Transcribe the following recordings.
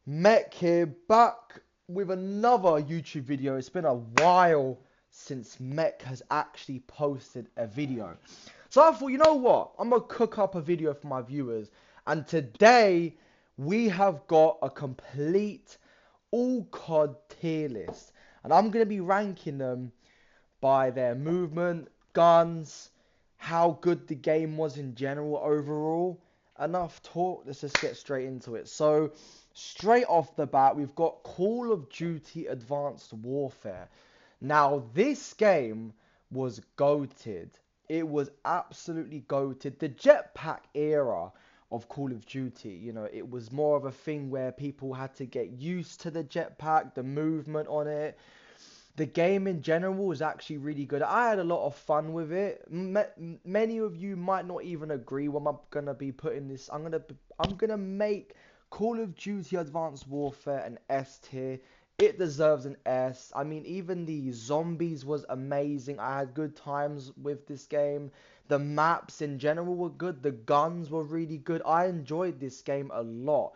Mech here, back with another YouTube video. It's been a while since Mech has actually posted a video. So I thought, you know what? I'm going to cook up a video for my viewers. And today, we have got a complete all COD tier list. And I'm going to be ranking them by their movement, guns, how good the game was in general overall. Enough talk, let's just get straight into it. So, straight off the bat, we've got Call of Duty Advanced Warfare. Now, this game was goated. It was absolutely goated. The jetpack era of Call of Duty, it was more of a thing where people had to get used to the jetpack, the movement on it. The game in general was actually really good. I had a lot of fun with it. Many of you might not even agree what I'm gonna be putting this. I'm gonna make Call of Duty Advanced Warfare an S tier. It deserves an S. I mean, even the zombies was amazing. I had good times with this game. The maps in general were good. The guns were really good. I enjoyed this game a lot.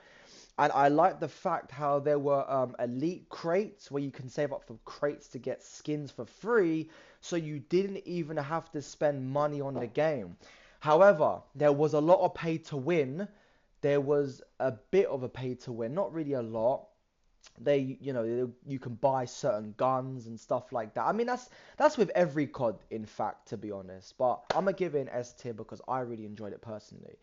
And I like the fact how there were elite crates where you can save up for crates to get skins for free, so you didn't even have to spend money on the game. However, there was a lot of pay to win. There was a bit of a pay to win, not really a lot. You can buy certain guns and stuff like that. I mean, that's with every COD, in fact, to be honest. But I'm gonna give it an S tier because I really enjoyed it personally.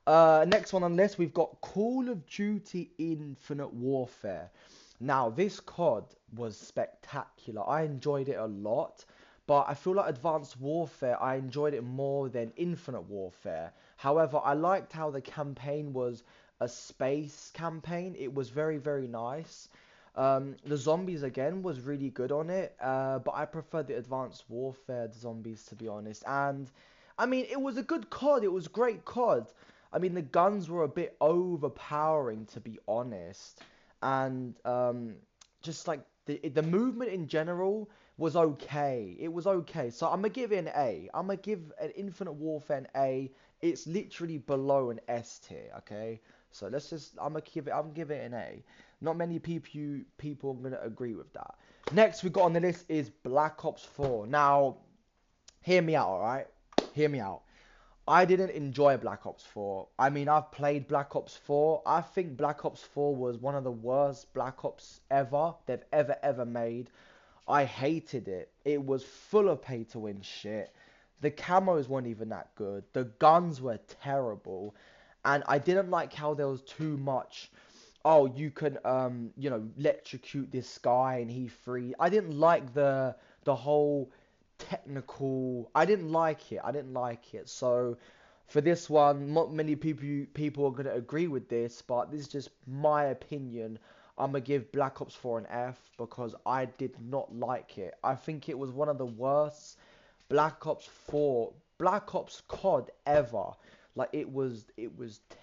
Next one on the list, we've got Call of Duty Infinite Warfare. Now, this COD was spectacular. I enjoyed it a lot, but I feel like Advanced Warfare, I enjoyed it more than Infinite Warfare. However, I liked how the campaign was a space campaign. It was very, very nice. The zombies again was really good on it, but I prefer the Advanced Warfare zombies, to be honest. And I mean, it was a good COD. It was great COD. I mean, the guns were a bit overpowering, to be honest, and just like the movement in general was okay. It was okay. So I'm gonna give it an A. I'm gonna give an Infinite Warfare an A. It's literally below an S tier. Okay. So I'm giving it an A. Not many people are gonna agree with that. Next we got on the list is Black Ops 4. Now, hear me out, alright? Hear me out. I didn't enjoy Black Ops 4. I mean, I've played Black Ops 4. I think Black Ops 4 was one of the worst Black Ops ever they've ever made. I hated it. It was full of pay to win shit. The camos weren't even that good. The guns were terrible. And I didn't like how there was too much. Oh, you can electrocute this guy and he free. I didn't like the whole technical. I didn't like it. So for this one, not many people are gonna agree with this, but this is just my opinion. I'm gonna give Black Ops 4 an F because I did not like it. I think it was one of the worst Black Ops COD ever. Like it was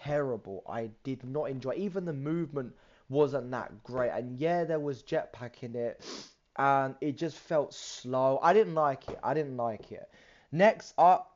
terrible. I did not enjoy. Even the movement wasn't that great. And yeah, there was jetpack in it, and it just felt slow. I didn't like it. I didn't like it. Next up,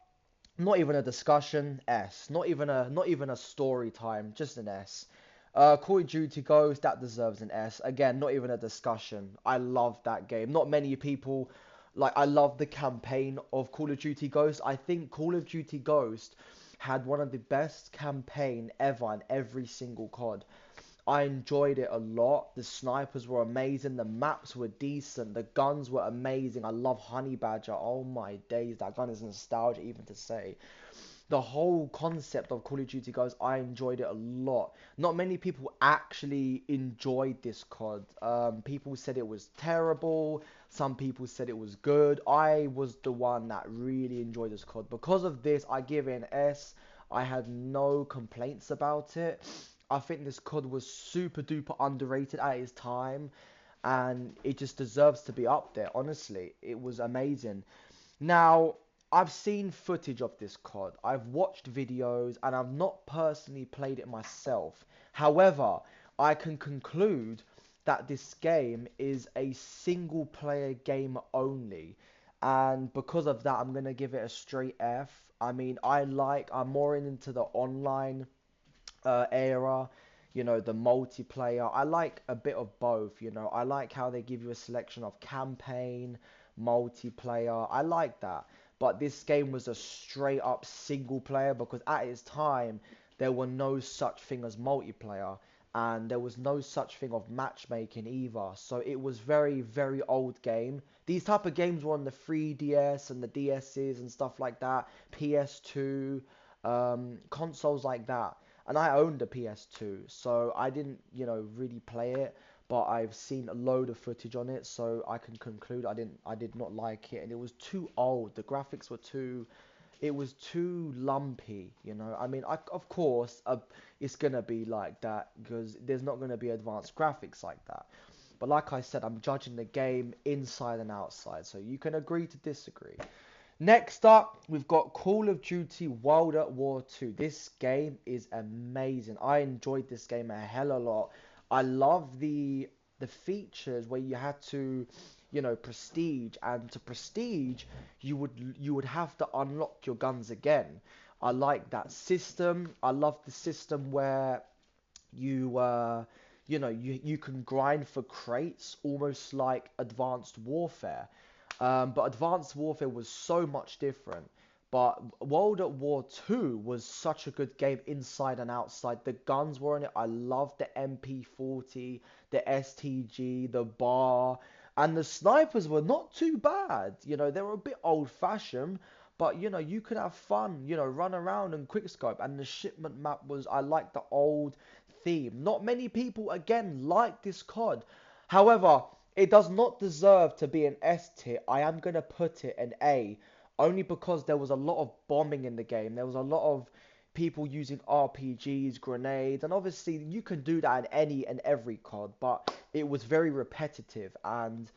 not even a discussion, S. Not even a story time, just an S. Call of Duty Ghost, that deserves an S. Again, not even a discussion. I love that game. Not many people like. I love the campaign of Call of Duty Ghost. I think Call of Duty Ghost had one of the best campaign ever in every single COD. I enjoyed it a lot. The snipers were amazing. The maps were decent. The guns were amazing. I love Honey Badger. Oh my days, that gun is nostalgia even to say. The whole concept of Call of Duty, guys, I enjoyed it a lot. Not many people actually enjoyed this COD. People said it was terrible. Some people said it was good. I was the one that really enjoyed this COD. Because of this, I give it an S. I had no complaints about it. I think this COD was super duper underrated at its time, and it just deserves to be up there. Honestly, it was amazing. Now, I've seen footage of this COD. I've watched videos and I've not personally played it myself. However, I can conclude that this game is a single player game only. And because of that, I'm going to give it a straight F. I mean, I'm more into the online era. you know, the multiplayer. I like a bit of both, you know. I like how they give you a selection of campaign, multiplayer. I like that. But this game was a straight up single player because at its time there were no such thing as multiplayer and there was no such thing of matchmaking either. So it was very, very old game. These type of games were on the 3DS and the DS's and stuff like that, PS2, consoles like that. And I owned a PS2, so I didn't, you know, really play it, but I've seen a load of footage on it, so I can conclude I did not like it, and it was too old. The graphics were too, it was too lumpy, you know. I mean, of course, it's gonna be like that because there's not gonna be advanced graphics like that. But like I said, I'm judging the game inside and outside, so you can agree to disagree. Next up, we've got Call of Duty World at War 2. This game is amazing. I enjoyed this game a hell of a lot. I love the features where you had to, you know, prestige, and to prestige, you would have to unlock your guns again. I like that system. I love the system where you you know, you can grind for crates almost like Advanced Warfare. But Advanced Warfare was so much different. But World at War 2 was such a good game inside and outside. The guns were in it. I loved the MP40, the STG, the bar, and the snipers were not too bad. You know, they were a bit old-fashioned, but you know, you could have fun, you know, run around and quickscope. And the shipment map was, I like the old theme. Not many people, again, like this COD. However, it does not deserve to be an S tier. I am going to put it an A, only because there was a lot of bombing in the game. There was a lot of people using RPGs, grenades, and obviously you can do that in any and every COD, but it was very repetitive, and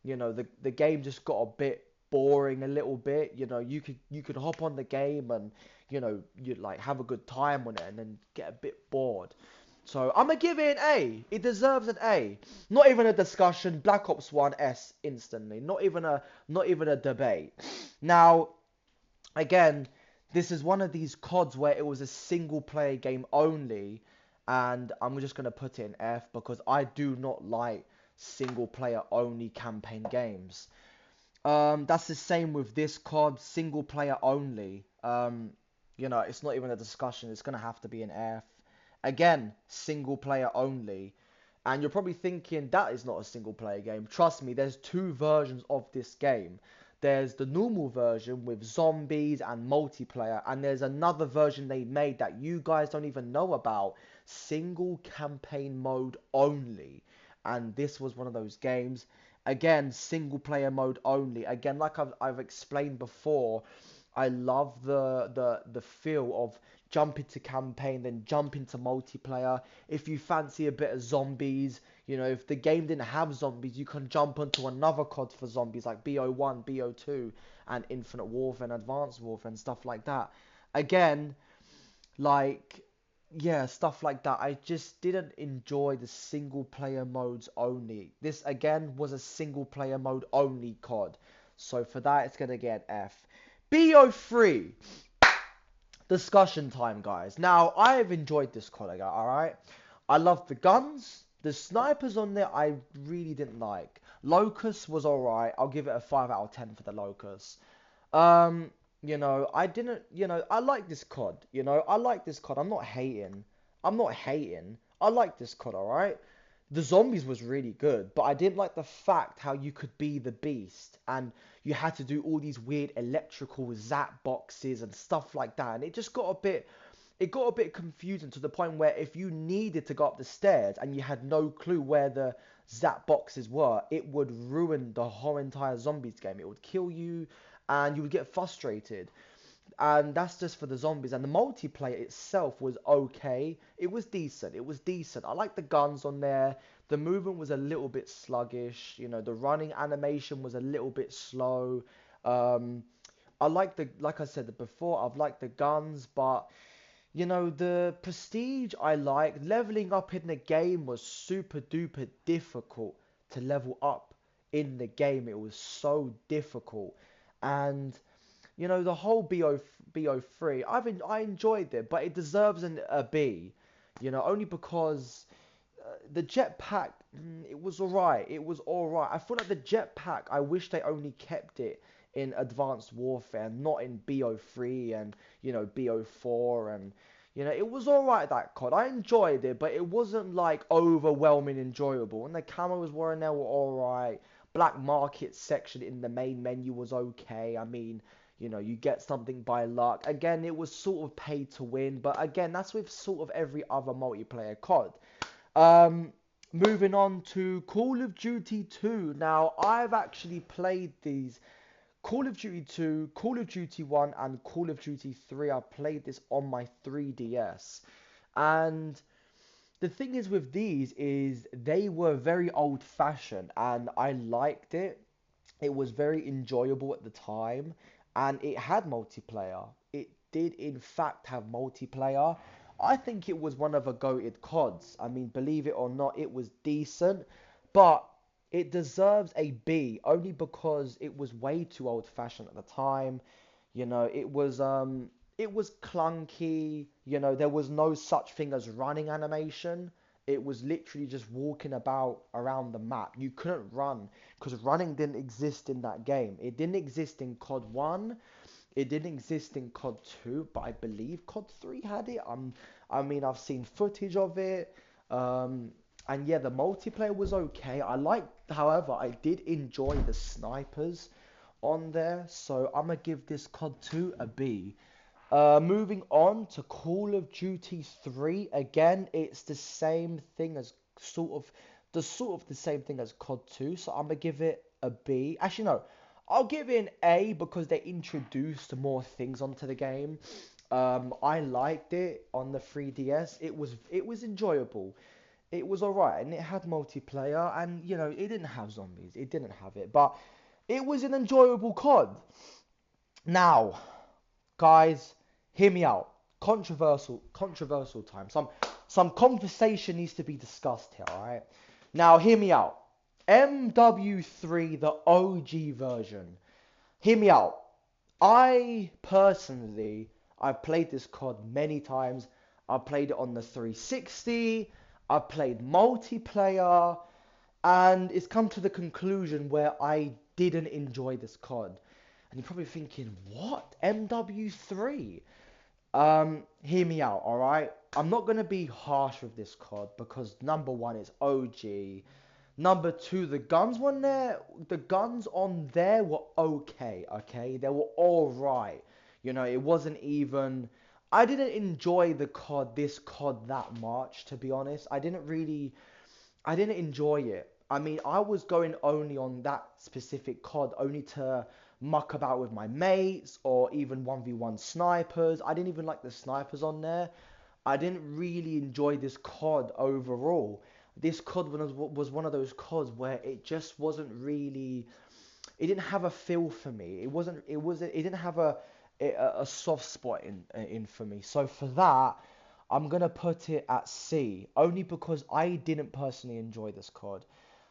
you know, the game just got a bit boring a little bit. You know, you could hop on the game and, you know, you'd like have a good time on it and then get a bit bored. So I'm gonna give it an A. It deserves an A. Not even a discussion. Black Ops 1 S instantly. Not even a debate. Now, again, this is one of these CODs where it was a single player game only, and I'm just gonna put it in F because I do not like single player only campaign games. That's the same with this COD, single player only. You know, it's not even a discussion. It's gonna have to be an F. Again, single player only. And you're probably thinking that is not a single player game. Trust me, there's two versions of this game. There's the normal version with zombies and multiplayer, and there's another version they made that you guys don't even know about, single campaign mode only. And this was one of those games. Again, single player mode only. Again, like I've explained before, I love the feel of jump into campaign, then jump into multiplayer. If you fancy a bit of zombies, you know, if the game didn't have zombies, you can jump onto another COD for zombies like BO1, BO2, and Infinite Warfare and Advanced Warfare and stuff like that. Again, like, yeah, stuff like that. I just didn't enjoy the single player modes only. This again was a single player mode only COD. So for that, it's gonna get F. BO3. Discussion time, guys. Now, I have enjoyed this COD, alright? I love the guns. The snipers on there, I really didn't like. Locust was alright. I'll give it a 5 out of 10 for the Locust. You know, I didn't, you know, I like this COD. You know, I like this COD. I'm not hating. I'm not hating. I like this COD, alright? The zombies was really good, but I didn't like the fact how you could be the beast and you had to do all these weird electrical zap boxes and stuff like that, and it just got a bit, it got a bit confusing to the point where if you needed to go up the stairs and you had no clue where the zap boxes were, it would ruin the whole entire zombies game. It would kill you and you would get frustrated. And that's just for the zombies. And the multiplayer itself was okay. It was decent. It was decent. I like the guns on there. The movement was a little bit sluggish. You know, the running animation was a little bit slow. I like the, like I said before, I've liked the guns, but you know, the prestige I like. Leveling up in the game was super duper difficult to level up in the game. It was so difficult. And you know, the whole BO3, I enjoyed it, but it deserves a B. You know, only because the jetpack, it was alright. It was alright. I feel like the jetpack, I wish they only kept it in Advanced Warfare, not in BO3 and, you know, BO4 and, you know, it was alright that COD. I enjoyed it, but it wasn't like overwhelming enjoyable. And the camos were in there were alright. Black market section in the main menu was okay. I mean, you know, you get something by luck. Again, it was sort of paid to win, but again, that's with sort of every other multiplayer COD. Um, Moving on to Call of Duty 2. Now, I've actually played these Call of Duty 2, Call of Duty 1, and Call of Duty 3. I played this on my 3DS. And the thing is with these is they were very old-fashioned and I liked it. It was very enjoyable at the time and it had multiplayer. It did in fact have multiplayer. I think it was one of the goated CODs. I mean, believe it or not, it was decent, but it deserves a B only because it was way too old-fashioned at the time. You know, it was clunky. You know, there was no such thing as running animation. It was literally just walking about around the map. You couldn't run because running didn't exist in that game. It didn't exist in COD 1. It didn't exist in COD 2, but I believe COD 3 had it. I mean, I've seen footage of it. And yeah, the multiplayer was okay. However, I did enjoy the snipers on there. So I'm going to give this COD 2 a B. Moving on to Call of Duty 3. Again, it's the same thing as sort of the same thing as COD 2. So I'm gonna give it a B. Actually, no, I'll give it an A because they introduced more things onto the game. I liked it on the 3DS. It was enjoyable. It was alright, and it had multiplayer, and you know, it didn't have zombies. It didn't have it, but it was an enjoyable COD. Now, guys, hear me out. Controversial time. Some conversation needs to be discussed here, alright? Now, hear me out. MW3, the OG version. Hear me out. I personally, I've played this COD many times. I've played it on the 360. I've played multiplayer. And it's come to the conclusion where I didn't enjoy this COD. And you're probably thinking, what? MW3? Hear me out, alright? I'm not going to be harsh with this COD because number one, it's OG. Number two, the guns on there were okay, okay? They were alright. You know, it wasn't even... I didn't enjoy this COD that much, to be honest. I didn't enjoy it. I mean, I was going only on that specific COD, only to muck about with my mates, or even 1v1 snipers. I didn't even like the snipers on there. I didn't really enjoy this COD overall. This COD was one of those CODs where it just wasn't really... It didn't have a feel for me. It didn't have a soft spot in for me. So for that, I'm gonna put it at C, only because I didn't personally enjoy this COD.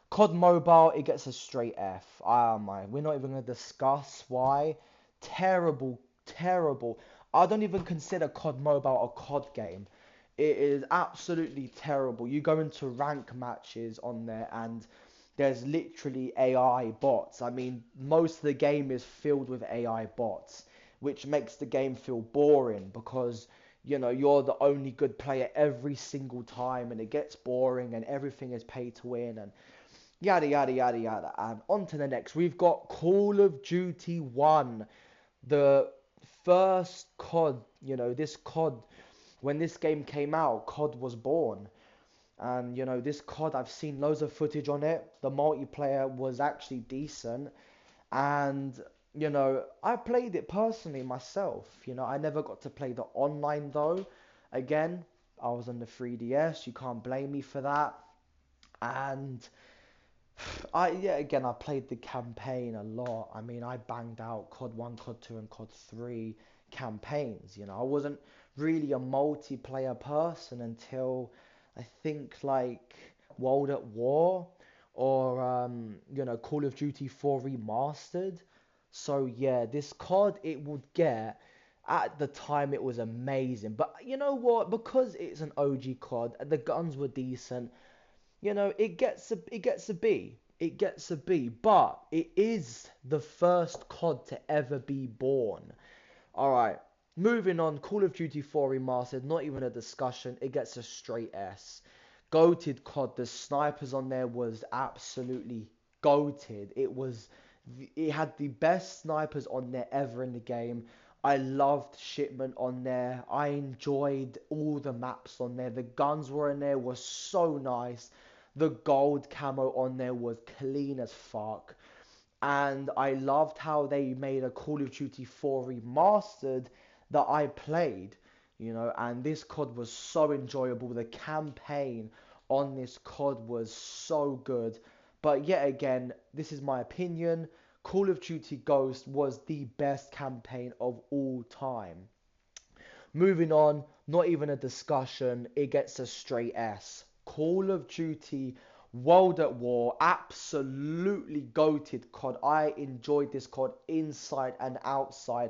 COD Mobile, it gets a straight F. We're not even gonna discuss why. Terrible, terrible. I don't even consider COD Mobile a COD game. It is absolutely terrible. You go into rank matches on there and there's literally AI bots. I mean, most of the game is filled with AI bots, which makes the game feel boring because, you know, you're the only good player every single time and it gets boring and everything is pay to win and yada yada yada yada. And on to the next. We've got Call of Duty 1. The first COD, you know, this COD, when this game came out, COD was born. And, you know, this COD, I've seen loads of footage on it. The multiplayer was actually decent. And, you know, I played it personally myself. You know, I never got to play the online though. Again, I was on the 3DS. You can't blame me for that. And again, I played the campaign a lot. I mean, I banged out COD 1, COD 2, and COD 3 campaigns. You know, I wasn't really a multiplayer person until I think like World at War or you know, Call of Duty 4 Remastered. So yeah, this COD it would get At the time, it was amazing. But you know what? Because it's an OG COD, the guns were decent. You know, it gets a B. It gets a B. But it is the first COD to ever be born. All right. Moving on, Call of Duty 4 Remastered, not even a discussion. It gets a straight S. Goated COD, the snipers on there was absolutely goated. It had the best snipers on there ever in the game. I loved Shipment on there. I enjoyed all the maps on there. The guns were in there were so nice. The gold camo on there was clean as fuck. And I loved how they made a Call of Duty 4 Remastered that I played, you know, and this COD was so enjoyable. The campaign on this COD was so good. But yet again, this is my opinion. Call of Duty Ghost was the best campaign of all time. Moving on, not even a discussion, it gets a straight S. Call of Duty World at War, absolutely goated COD. I enjoyed this COD inside and outside.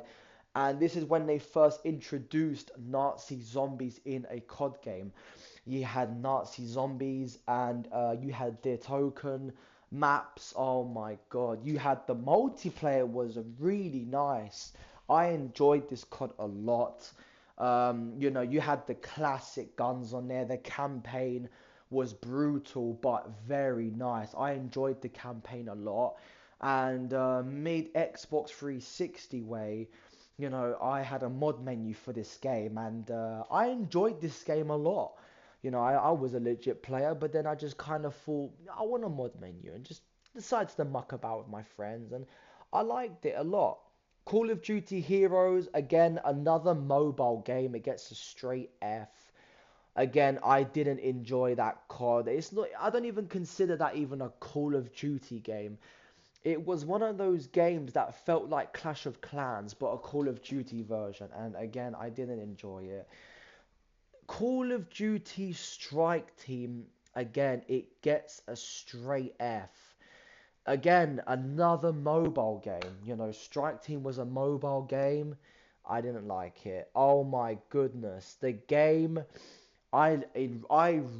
And this is when they first introduced Nazi zombies in a COD game. You had Nazi zombies and you had their token maps. Oh my god. You had the multiplayer was really nice. I enjoyed this COD a lot. You know, you had the classic guns on there. The campaign was brutal but very nice. I enjoyed the campaign a lot. And mid Xbox 360 way, you know, I had a mod menu for this game, and I enjoyed this game a lot. You know, I was a legit player, but then I just kind of thought, I want a mod menu, and just decided to muck about with my friends, and I liked it a lot. Call of Duty Heroes, again, another mobile game. It gets a straight F. Again, I didn't enjoy that COD. It's not, I don't even consider that even a Call of Duty game. It was one of those games that felt like Clash of Clans, but a Call of Duty version. And again, I didn't enjoy it. Call of Duty Strike Team, again, it gets a straight F. Again, another mobile game. You know, Strike Team was a mobile game. I didn't like it. Oh my goodness. The game, I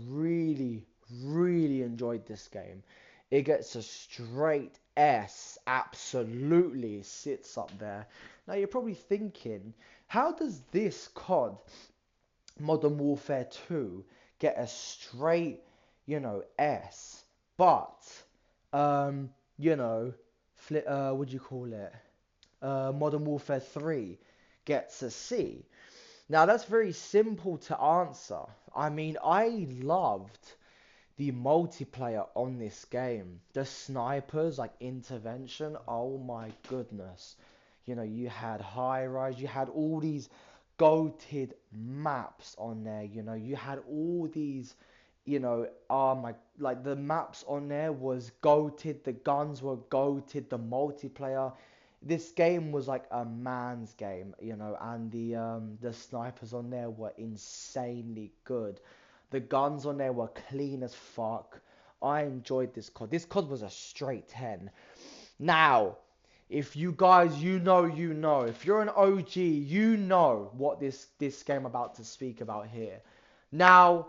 really, really enjoyed this game. It gets a straight S. Absolutely sits up there. Now you're probably thinking, how does this COD, Modern Warfare 2, get a straight, you know, S? But, you know, what do you call it? Modern Warfare 3 gets a C. Now that's very simple to answer. I mean, I loved the multiplayer on this game. The snipers, like intervention, oh my goodness. You know, you had high rise, you had all these goated maps on there, you know, you had all these, you know, like the maps on there was goated, the guns were goated, the multiplayer. This game was like a man's game, you know, and the snipers on there were insanely good. The guns on there were clean as fuck. I enjoyed this COD. This COD was a straight 10. Now, if you guys, you know, you know. If you're an OG, you know what this game I'm about to speak about here. Now,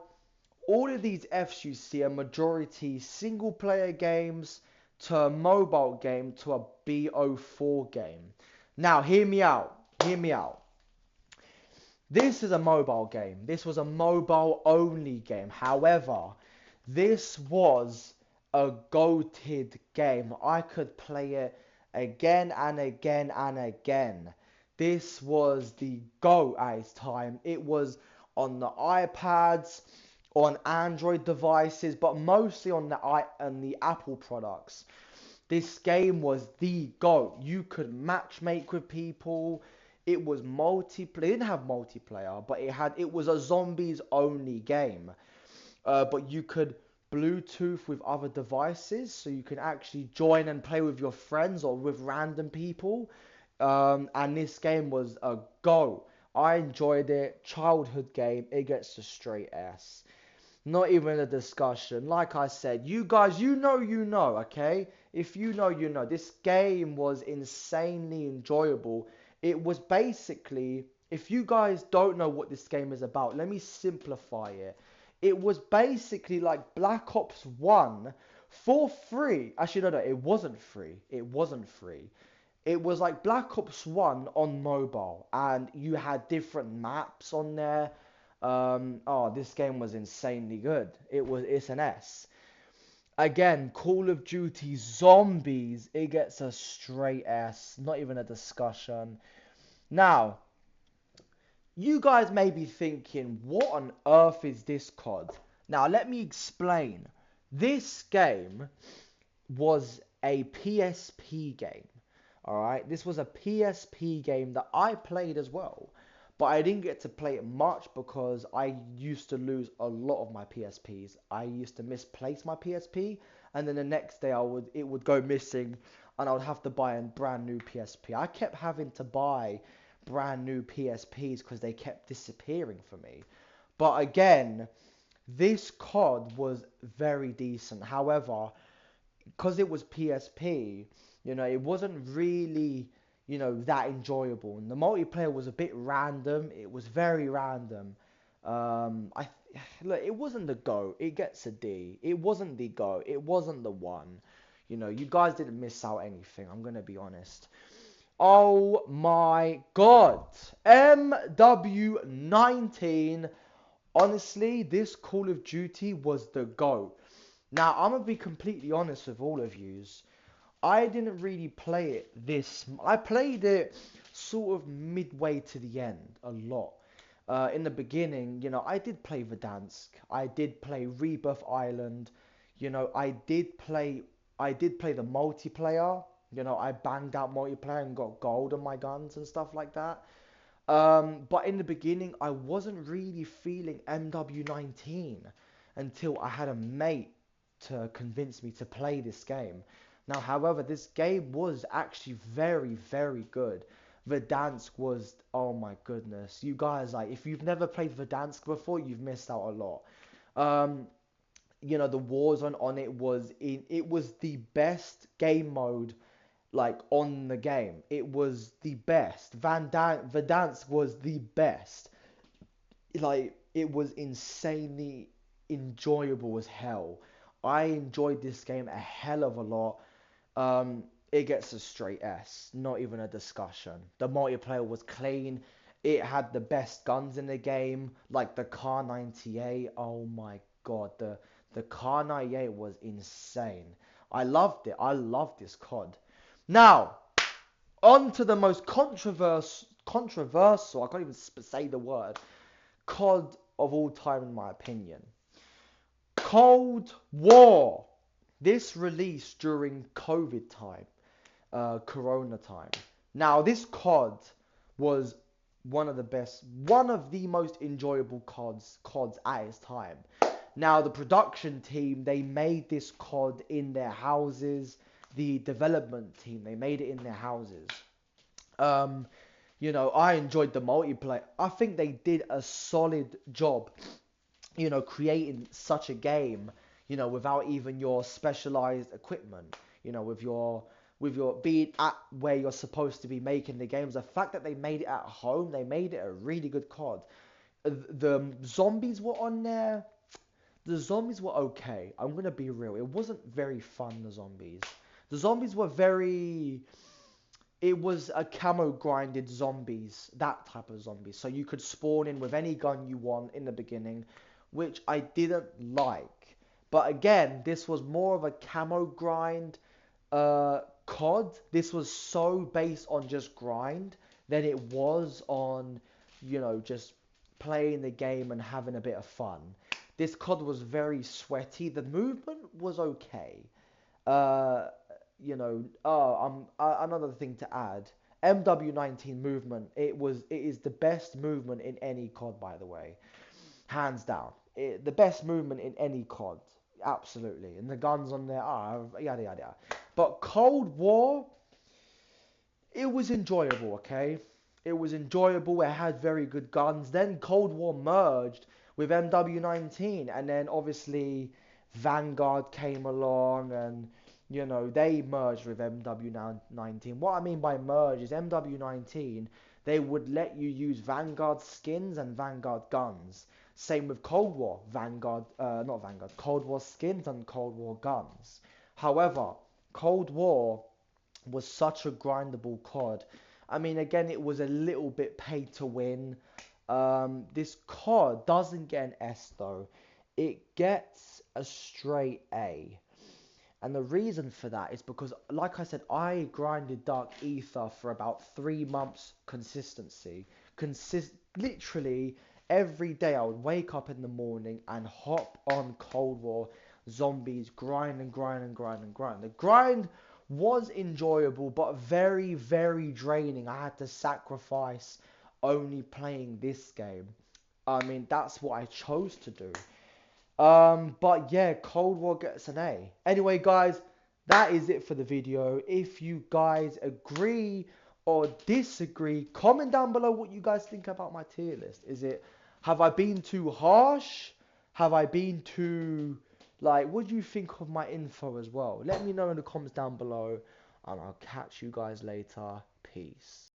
all of these Fs you see are majority single player games to a mobile game to a BO4 game. Now, hear me out. Hear me out. This is a mobile game. This was a mobile only game. However, this was a goated game. I could play it again and again and again. This was the GOAT at its time. It was on the iPads, on Android devices, but mostly on the Apple products. This game was the GOAT. You could matchmake with people. It was multiplayer. It didn't have multiplayer, but it was a zombies only game. But you could Bluetooth with other devices, so you can actually join and play with your friends or with random people. And this game was a go. I enjoyed it. Childhood game. It gets a straight S. Not even a discussion. Like I said, you guys, you know, okay? If you know, you know. This game was insanely enjoyable. It was basically if you guys don't know what this game is about, let me simplify it. It was basically like Black Ops 1 for free. Actually, no, it wasn't free. It wasn't free. It was like Black Ops 1 on mobile, and you had different maps on there. Oh, this game was insanely good. It's an S. Again, Call of Duty Zombies, it gets a straight S, not even a discussion. Now, you guys may be thinking, what on earth is this COD? Now, let me explain. This game was a PSP game. Alright, this was a PSP game that I played as well. But I didn't get to play it much because I used to lose a lot of my PSPs. I used to misplace my PSP, and then the next day it would go missing, and I would have to buy a brand new PSP. I kept having to buy brand new PSPs because they kept disappearing for me. But again, this COD was very decent. However, because it was PSP, it wasn't really, that enjoyable. And the multiplayer was a bit random. It was very random. Look, it wasn't the GOAT. It gets a D. It wasn't the GOAT. It wasn't the one. You guys didn't miss out anything. I'm gonna be honest. Oh my God, MW19. Honestly, this Call of Duty was the GOAT. Now, I'm going to be completely honest with all of yous. I didn't really play it I played it sort of midway to the end a lot. In the beginning, I did play Verdansk. I did play Rebirth Island. I did play the multiplayer. I banged out multiplayer and got gold on my guns and stuff like that. But in the beginning, I wasn't really feeling MW19 until I had a mate to convince me to play this game. Now, however, this game was actually very, very good. Verdansk was, oh my goodness. You guys, like, if you've never played Verdansk before, you've missed out a lot. The Warzone on it was the best game mode, like, on the game. It was the best. Verdansk was the best. Like, it was insanely enjoyable as hell. I enjoyed this game a hell of a lot. It gets a straight S, not even a discussion. The multiplayer was clean. It had the best guns in the game, like the Kar 98. Oh my God, the Kar 98 was insane. I loved it. I loved this COD. Now, on to the most controversial, I can't even say the word, COD of all time in my opinion. Cold War. This released during COVID time, Corona time. Now, this COD was one of the most enjoyable CODs at its time. Now, the production team, they made this COD in their houses. The development team, they made it in their houses. I enjoyed the multiplayer. I think they did a solid job, creating such a game, without even your specialized equipment, with your being at where you're supposed to be making the games. The fact that they made it at home, they made it a really good COD. The zombies were on there. The zombies were okay. I'm gonna be real. It wasn't very fun, the zombies. The zombies were very... It was a camo grinded zombies, that type of zombies. So you could spawn in with any gun you want in the beginning, which I didn't like. But again, this was more of a camo grind COD. This was so based on just grind than it was on, just playing the game and having a bit of fun. This COD was very sweaty. The movement was okay. Another thing to add, MW19 movement, it is the best movement in any COD, by the way, hands down. The best movement in any COD, absolutely. And the guns on there are yada yada yada. But Cold War, it was enjoyable, okay? It was enjoyable. It had very good guns. Then Cold War merged with MW19, and then obviously Vanguard came along, and they merged with MW19. What I mean by merge is MW19, they would let you use Vanguard skins and Vanguard guns. Same with Cold War, Cold War skins and Cold War guns. However, Cold War was such a grindable COD. I mean, again, it was a little bit pay to win. This COD doesn't get an S though. It gets a straight A. And the reason for that is because, like I said, I grinded Dark Ether for about 3 months consistency. Literally every day I would wake up in the morning and hop on Cold War zombies, grind and grind and grind and grind. The grind was enjoyable, but very, very draining. I had to sacrifice only playing this game. I mean, that's what I chose to do. But yeah, Cold War gets an A. Anyway, guys, that is it for the video. If you guys agree or disagree, comment down below what you guys think about my tier list. Have I been too harsh? Have I been too, what do you think of my info as well? Let me know in the comments down below, and I'll catch you guys later. Peace.